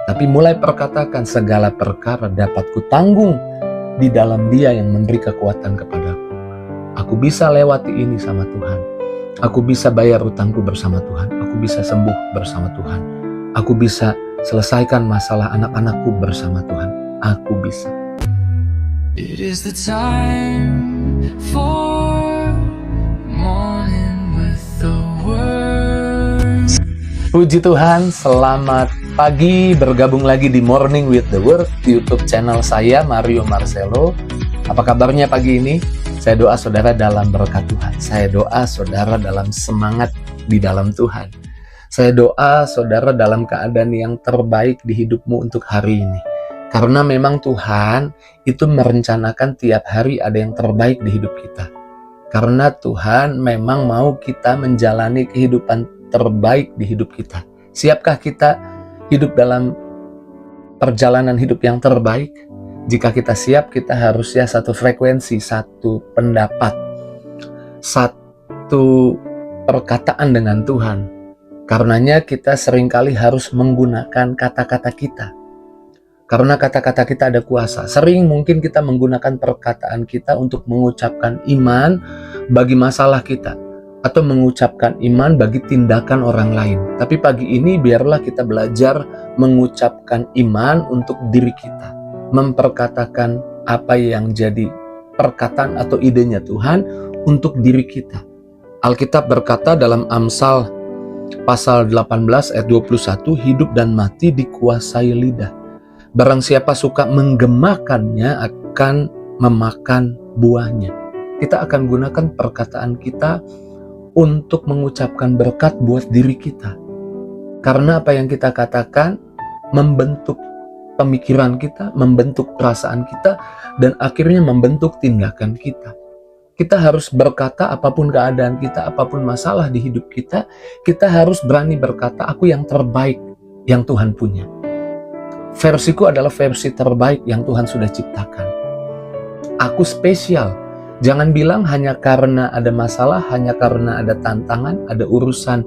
Tapi mulai perkatakan, segala perkara dapat kutanggung di dalam Dia yang memberi kekuatan kepadaku. Aku bisa lewati ini sama Tuhan. Aku bisa bayar utangku bersama Tuhan. Aku bisa sembuh bersama Tuhan. Aku bisa selesaikan masalah anak-anakku bersama Tuhan. Aku bisa. It is the time for morning with the word. Puji Tuhan, selamat pagi, bergabung lagi di Morning with the Word di YouTube channel saya, Mario Marcelo. Apa kabarnya pagi ini? Saya doa saudara dalam berkat Tuhan. Saya doa saudara dalam semangat di dalam Tuhan. Saya doa saudara dalam keadaan yang terbaik di hidupmu untuk hari ini. Karena memang Tuhan itu merencanakan tiap hari ada yang terbaik di hidup kita. Karena Tuhan memang mau kita menjalani kehidupan terbaik di hidup kita. Siapkah kita hidup dalam perjalanan hidup yang terbaik? Jika kita siap, kita harusnya satu frekuensi, satu pendapat, satu perkataan dengan Tuhan. Karenanya kita seringkali harus menggunakan kata-kata kita. Karena kata-kata kita ada kuasa. Sering mungkin kita menggunakan perkataan kita untuk mengucapkan iman bagi masalah kita, atau mengucapkan iman bagi tindakan orang lain. Tapi pagi ini biarlah kita belajar mengucapkan iman untuk diri kita. Memperkatakan apa yang jadi perkataan atau idenya Tuhan untuk diri kita. Alkitab berkata dalam Amsal pasal 18 ayat 21, hidup dan mati dikuasai lidah. Barang siapa suka menggemakannya akan memakan buahnya. Kita akan gunakan perkataan kita untuk mengucapkan berkat buat diri kita. Karena apa yang kita katakan membentuk pemikiran kita, membentuk perasaan kita, dan akhirnya membentuk tindakan kita. Kita harus berkata apapun keadaan kita, apapun masalah di hidup kita, kita harus berani berkata, aku yang terbaik yang Tuhan punya. Versiku adalah versi terbaik yang Tuhan sudah ciptakan. Aku spesial. Jangan bilang hanya karena ada masalah, hanya karena ada tantangan, ada urusan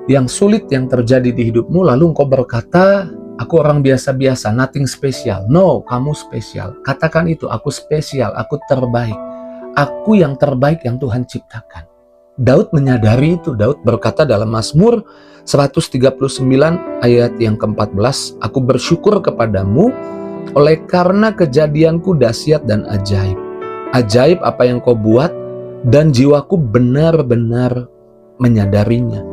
yang sulit yang terjadi di hidupmu, lalu engkau berkata, aku orang biasa-biasa, nothing special. No, kamu spesial. Katakan itu, aku spesial, aku terbaik. Aku yang terbaik yang Tuhan ciptakan. Daud menyadari itu. Daud berkata dalam Mazmur 139 ayat yang ke-14, aku bersyukur kepadamu oleh karena kejadianku dahsyat dan ajaib. Ajaib apa yang kau buat, dan jiwaku benar-benar menyadarinya.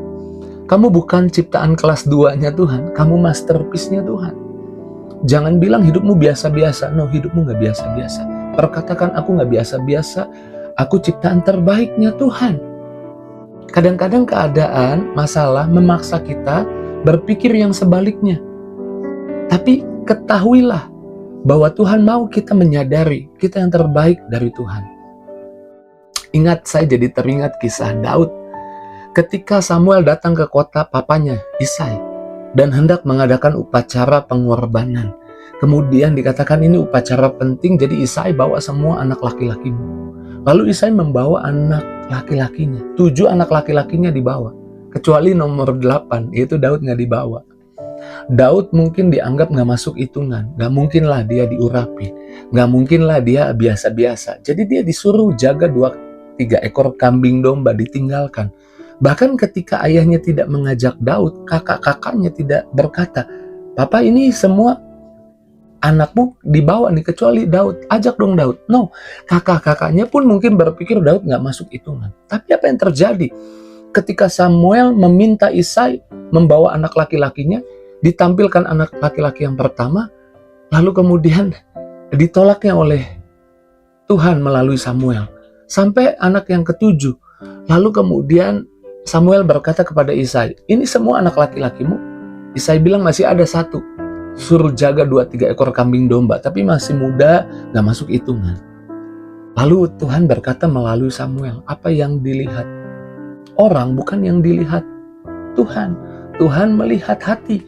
Kamu bukan ciptaan kelas 2-nya Tuhan, kamu masterpiece-nya Tuhan. Jangan bilang hidupmu biasa-biasa. No, hidupmu gak biasa-biasa. Perkatakan, aku gak biasa-biasa, aku ciptaan terbaiknya Tuhan. Kadang-kadang keadaan, masalah memaksa kita berpikir yang sebaliknya. Tapi ketahuilah bahwa Tuhan mau kita menyadari kita yang terbaik dari Tuhan. Ingat, saya jadi teringat kisah Daud. Ketika Samuel datang ke kota papanya, Isai, dan hendak mengadakan upacara pengorbanan. Kemudian dikatakan ini upacara penting, jadi Isai bawa semua anak laki-lakimu. Lalu Isai membawa anak laki-lakinya. 7 anak laki-lakinya dibawa. Kecuali nomor 8, yaitu Daud nggak dibawa. Daud mungkin dianggap nggak masuk hitungan, nggak mungkinlah dia diurapi, nggak mungkinlah dia biasa-biasa. Jadi dia disuruh jaga 2-3 ekor kambing domba, ditinggalkan. Bahkan ketika ayahnya tidak mengajak Daud, kakak-kakaknya tidak berkata, Papa ini semua anakmu dibawa nih kecuali Daud, ajak dong Daud. No, kakak-kakaknya pun mungkin berpikir Daud nggak masuk hitungan. Tapi apa yang terjadi? Ketika Samuel meminta Isai membawa anak laki-lakinya, ditampilkan anak laki-laki yang pertama, lalu kemudian ditolaknya oleh Tuhan melalui Samuel. Sampai anak yang ke-7. Lalu kemudian Samuel berkata kepada Isai, ini semua anak laki-lakimu? Isai bilang masih ada 1. Suruh jaga 2-3 ekor kambing domba, tapi masih muda, gak masuk hitungan. Lalu Tuhan berkata melalui Samuel, apa yang dilihat orang bukan yang dilihat Tuhan. Tuhan melihat hati.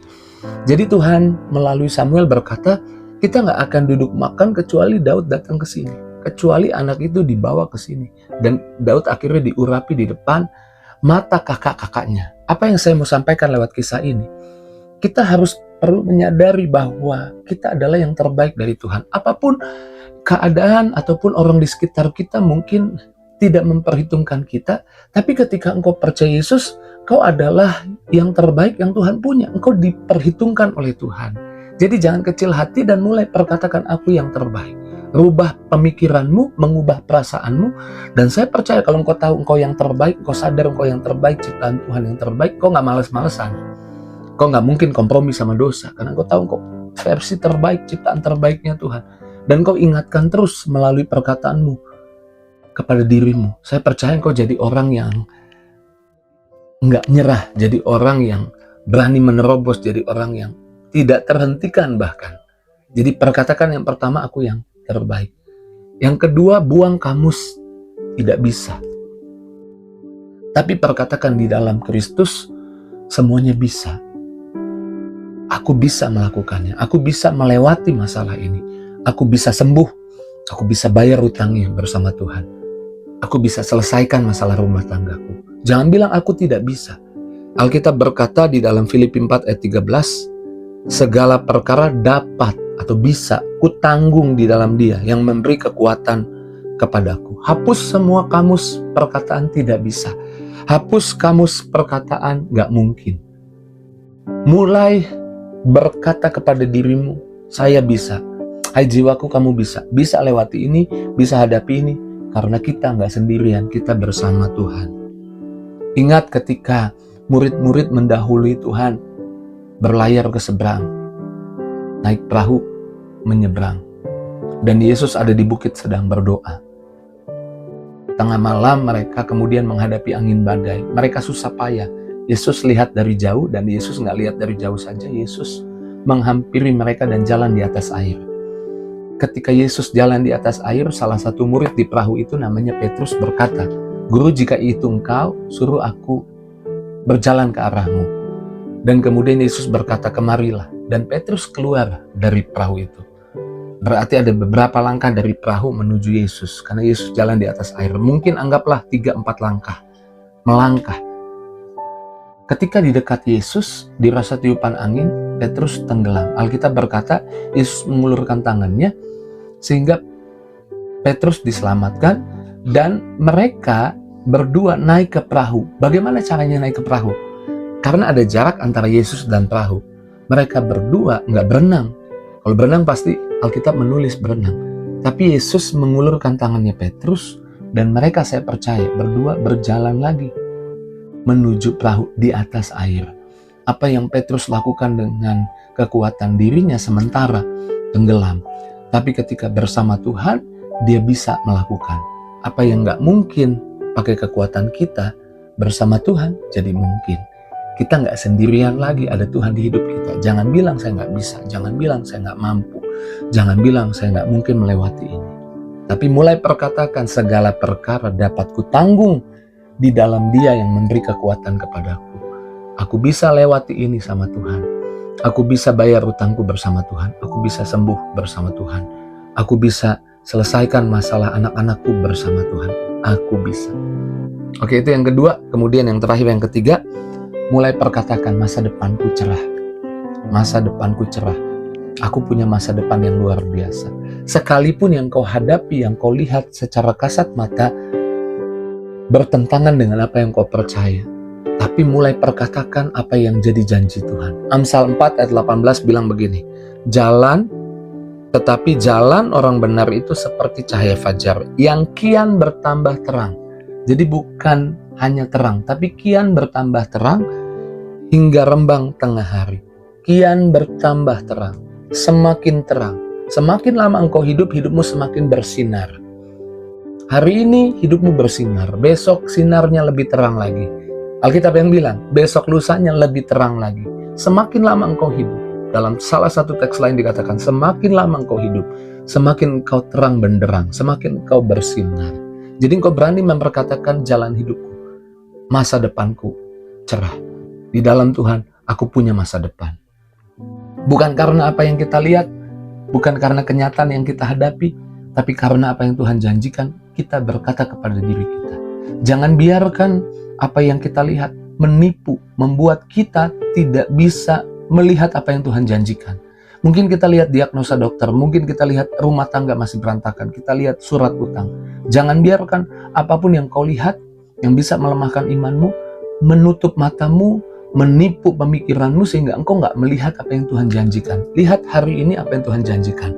Jadi Tuhan melalui Samuel berkata, kita gak akan duduk makan kecuali Daud datang ke sini. Kecuali anak itu dibawa ke sini. Dan Daud akhirnya diurapi di depan mata kakak-kakaknya. Apa yang saya mau sampaikan lewat kisah ini? kita harus perlu menyadari bahwa kita adalah yang terbaik dari Tuhan. Apapun keadaan ataupun orang di sekitar kita mungkin tidak memperhitungkan kita, tapi ketika engkau percaya Yesus, engkau adalah yang terbaik yang Tuhan punya. Engkau diperhitungkan oleh Tuhan. Jadi jangan kecil hati dan mulai perkatakan aku yang terbaik. Rubah pemikiranmu, mengubah perasaanmu, dan saya percaya kalau engkau tahu engkau yang terbaik, engkau sadar engkau yang terbaik, ciptaan Tuhan yang terbaik, engkau gak males-malesan. Engkau gak mungkin kompromi sama dosa, karena engkau tahu engkau versi terbaik, ciptaan terbaiknya Tuhan. Dan engkau ingatkan terus melalui perkataanmu kepada dirimu. Saya percaya engkau jadi orang yang gak nyerah, jadi orang yang berani menerobos, jadi orang yang tidak terhentikan bahkan. Jadi perkatakan yang pertama, aku yang terbaik. Yang kedua, buang kamus tidak bisa. Tapi perkatakan di dalam Kristus semuanya bisa. Aku bisa melakukannya. Aku bisa melewati masalah ini. Aku bisa sembuh. Aku bisa bayar utangnya bersama Tuhan. Aku bisa selesaikan masalah rumah tanggaku. Jangan bilang aku tidak bisa. Alkitab berkata di dalam Filipi 4 ayat 13, segala perkara dapat atau bisa kutanggung di dalam Dia yang memberi kekuatan kepadaku. Hapus semua kamus perkataan tidak bisa. Hapus kamus perkataan gak mungkin. Mulai berkata kepada dirimu, saya bisa. Hai jiwaku, kamu bisa. Bisa lewati ini, bisa hadapi ini. Karena kita gak sendirian, kita bersama Tuhan. Ingat ketika murid-murid mendahului Tuhan, berlayar ke seberang, naik perahu, menyeberang. Dan Yesus ada di bukit sedang berdoa. Tengah malam mereka kemudian menghadapi angin badai. Mereka susah payah. Yesus lihat dari jauh, dan Yesus nggak lihat dari jauh saja. Yesus menghampiri mereka dan jalan di atas air. Ketika Yesus jalan di atas air, salah satu murid di perahu itu namanya Petrus berkata, Guru, jika itu engkau, suruh aku berjalan ke arahmu. Dan kemudian Yesus berkata, kemarilah. Dan Petrus keluar dari perahu itu. Berarti ada beberapa langkah dari perahu menuju Yesus. Karena Yesus jalan di atas air. Mungkin anggaplah 3-4 langkah. Melangkah. Ketika di dekat Yesus, dirasa tiupan angin, Petrus tenggelam. Alkitab berkata, Yesus mengulurkan tangannya, sehingga Petrus diselamatkan, dan mereka berdua naik ke perahu. Bagaimana caranya naik ke perahu? Karena ada jarak antara Yesus dan perahu. Mereka berdua nggak berenang. Kalau berenang pasti Alkitab menulis berenang. Tapi Yesus mengulurkan tangannya Petrus, dan mereka, saya percaya, berdua berjalan lagi menuju perahu di atas air. Apa yang Petrus lakukan dengan kekuatan dirinya sementara tenggelam. Tapi ketika bersama Tuhan, dia bisa melakukan. Apa yang nggak mungkin pakai kekuatan kita, bersama Tuhan jadi mungkin. Kita nggak sendirian lagi, ada Tuhan di hidup kita. Jangan bilang saya nggak bisa, jangan bilang saya nggak mampu, jangan bilang saya nggak mungkin melewati ini. Tapi mulai perkatakan, segala perkara dapat kutanggung di dalam Dia yang memberi kekuatan kepadaku. Aku bisa lewati ini sama Tuhan. Aku bisa bayar utangku bersama Tuhan. Aku bisa sembuh bersama Tuhan. Aku bisa selesaikan masalah anak-anakku bersama Tuhan. Aku bisa. Oke, itu yang kedua. Kemudian yang terakhir, yang ketiga, mulai perkatakan, masa depanku cerah. Masa depanku cerah. Aku punya masa depan yang luar biasa. Sekalipun yang kau hadapi, yang kau lihat secara kasat mata bertentangan dengan apa yang kau percaya, tapi mulai perkatakan apa yang jadi janji Tuhan. Amsal 4 ayat 18 bilang begini, tetapi jalan orang benar itu seperti cahaya fajar yang kian bertambah terang. Jadi bukan hanya terang, tapi kian bertambah terang hingga rembang tengah hari. Kian bertambah terang, semakin terang. Semakin lama engkau hidup, hidupmu semakin bersinar. Hari ini hidupmu bersinar, besok sinarnya lebih terang lagi. Alkitab yang bilang, besok lusanya lebih terang lagi. Semakin lama engkau hidup. Dalam salah satu teks lain dikatakan, semakin lama engkau hidup, semakin engkau terang benderang, semakin engkau bersinar. Jadi engkau berani memperkatakan jalan hidupku, masa depanku cerah. Di dalam Tuhan, aku punya masa depan. Bukan karena apa yang kita lihat, bukan karena kenyataan yang kita hadapi, tapi karena apa yang Tuhan janjikan, kita berkata kepada diri kita. Jangan biarkan apa yang kita lihat menipu, membuat kita tidak bisa melihat apa yang Tuhan janjikan. Mungkin kita lihat diagnosa dokter, mungkin kita lihat rumah tangga masih berantakan, kita lihat surat utang. Jangan biarkan apapun yang kau lihat yang bisa melemahkan imanmu, menutup matamu, menipu pemikiranmu sehingga engkau nggak melihat apa yang Tuhan janjikan. Lihat hari ini apa yang Tuhan janjikan.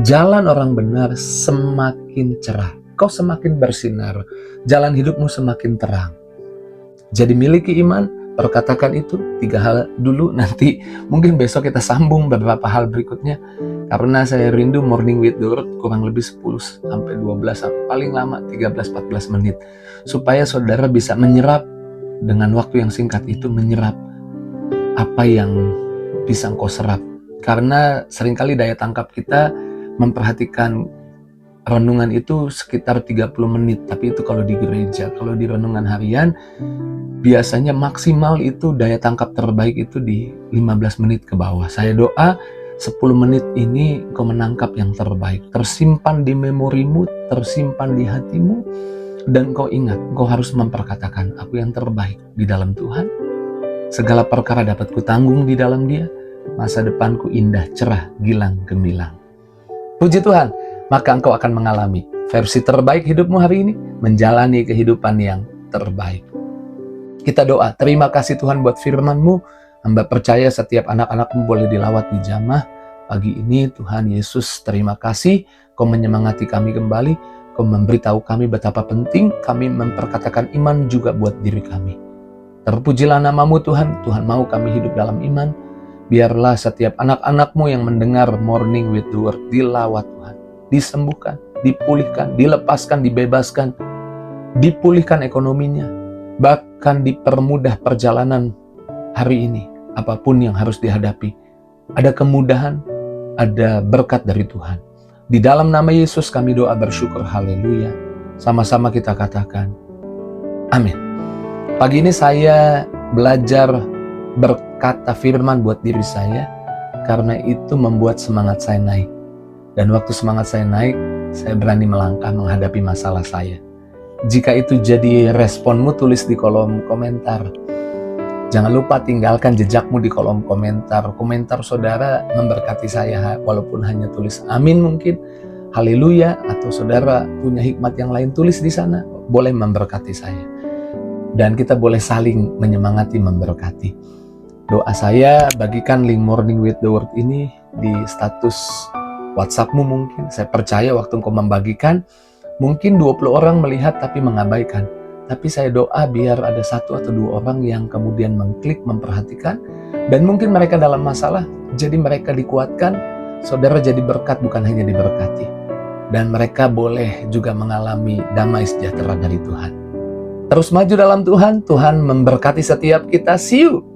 Jalan orang benar semakin cerah, kau semakin bersinar, jalan hidupmu semakin terang. Jadi miliki iman, perkatakan itu 3 hal dulu, nanti mungkin besok kita sambung beberapa hal berikutnya. Karena saya rindu Morning with the Word kurang lebih 10-12, paling lama 13-14 menit. Supaya saudara bisa menyerap dengan waktu yang singkat itu, menyerap apa yang bisa engkau serap. Karena seringkali daya tangkap kita memperhatikan renungan itu sekitar 30 menit, tapi itu kalau di gereja. Kalau di renungan harian, biasanya maksimal itu daya tangkap terbaik itu di 15 menit ke bawah. Saya doa 10 menit ini kau menangkap yang terbaik, tersimpan di memorimu, tersimpan di hatimu, dan kau ingat, kau harus memperkatakan, aku yang terbaik di dalam Tuhan. Segala perkara dapat kutanggung di dalam Dia, masa depanku indah, cerah, gilang, gemilang. Puji Tuhan, maka engkau akan mengalami versi terbaik hidupmu hari ini, menjalani kehidupan yang terbaik. Kita doa, terima kasih Tuhan buat firman-Mu. Hamba percaya setiap anak-anak-Mu boleh dilawat di jamah pagi ini. Tuhan Yesus, terima kasih Kau menyemangati kami kembali. Kau memberitahu kami betapa penting kami memperkatakan iman juga buat diri kami. Terpujilah nama-Mu Tuhan. Tuhan mau kami hidup dalam iman. Biarlah setiap anak-anak-Mu yang mendengar Morning with the Word dilawat Tuhan, disembuhkan, dipulihkan, dilepaskan, dibebaskan, dipulihkan ekonominya, bahkan dipermudah perjalanan hari ini. Apapun yang harus dihadapi, ada kemudahan, ada berkat dari Tuhan. Di dalam nama Yesus kami doa bersyukur, haleluya. Sama-sama kita katakan, amin. Pagi ini saya belajar berkata firman buat diri saya, karena itu membuat semangat saya naik. Dan waktu semangat saya naik, saya berani melangkah menghadapi masalah saya. Jika itu jadi responmu, tulis di kolom komentar. Jangan lupa tinggalkan jejakmu di kolom komentar. Komentar saudara memberkati saya, walaupun hanya tulis amin mungkin, haleluya, atau saudara punya hikmat yang lain, tulis di sana, boleh memberkati saya. Dan kita boleh saling menyemangati, memberkati. Doa saya, bagikan link Morning with the Word ini di status WhatsAppmu mungkin. Saya percaya waktu engkau membagikan, mungkin 20 orang melihat tapi mengabaikan. Tapi saya doa biar ada 1 atau 2 orang yang kemudian mengklik, memperhatikan. Dan mungkin mereka dalam masalah, jadi mereka dikuatkan. Saudara jadi berkat, bukan hanya diberkati. Dan mereka boleh juga mengalami damai sejahtera dari Tuhan. Terus maju dalam Tuhan, Tuhan memberkati setiap kita. See you!